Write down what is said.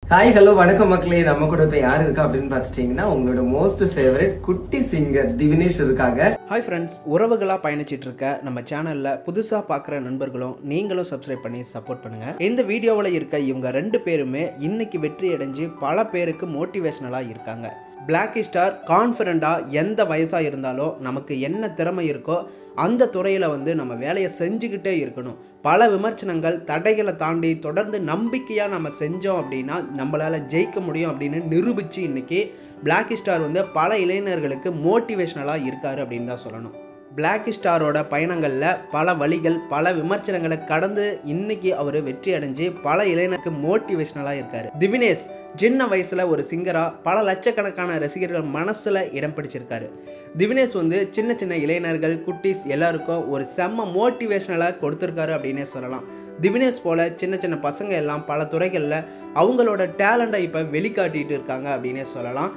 Hi hello வணக்கம் மக்களே. நம்ம கூட இப்ப யார் இருக்கா அப்படின்னு பார்த்துட்டீங்கன்னா உங்களோட மோஸ்ட் ஃபேவரட் குட்டி சிங்கர் திவினேஷ் இருக்காங்க. ஹாய் ஃப்ரெண்ட்ஸ், உறவுகளாக பயணிச்சிட்டு இருக்க நம்ம சேனலில் புதுசாக பார்க்குற நண்பர்களும் நீங்களும் சப்ஸ்கிரைப் பண்ணி சப்போர்ட் பண்ணுங்கள். இந்த வீடியோவில் இருக்க இவங்க 2 பேருமே இன்னைக்கு வெற்றி அடைஞ்சு பல பேருக்கு மோட்டிவேஷனலாக இருக்காங்க. பிளாக்கி ஸ்டார் கான்ஃபிடண்ட்டாக எந்த வயசாக இருந்தாலும் நமக்கு என்ன திறமை இருக்கோ அந்த துறையில் நம்ம வேலையை செஞ்சுக்கிட்டே இருக்கணும். பல விமர்சனங்கள் தடைகளை தாண்டி தொடர்ந்து நம்பிக்கையாக நம்ம செஞ்சோம் அப்படின்னா நம்மளால் ஜெயிக்க முடியும் அப்படின்னு நிரூபித்து இன்றைக்கி பிளாக்கி ஸ்டார் பல இளைஞர்களுக்கு மோட்டிவேஷனலாக இருக்கார் அப்படின்னு தான் சொல்லணும். பிளாக்கி ஸ்டாரோட பயணங்களில் பல வழிகள் பல விமர்சனங்களை கடந்து இன்னைக்கு அவர் வெற்றி அடைஞ்சு பல இளைஞருக்கு மோட்டிவேஷனலாக இருக்கார். திவினேஷ் சின்ன வயசில் ஒரு சிங்கராக பல லட்சக்கணக்கான ரசிகர்கள் மனசில் இடம் பிடிச்சிருக்காரு. திவினேஷ் சின்ன சின்ன இளைஞர்கள் குட்டீஸ் எல்லாருக்கும் ஒரு செம்ம மோட்டிவேஷனலாக கொடுத்துருக்காரு அப்படின்னே சொல்லலாம். திவினேஷ் போல சின்ன சின்ன பசங்க எல்லாம் பல துறைகளில் அவங்களோட டேலண்ட்டை இப்போ வெளிக்காட்டிட்டு இருக்காங்க அப்படின்னே சொல்லலாம்.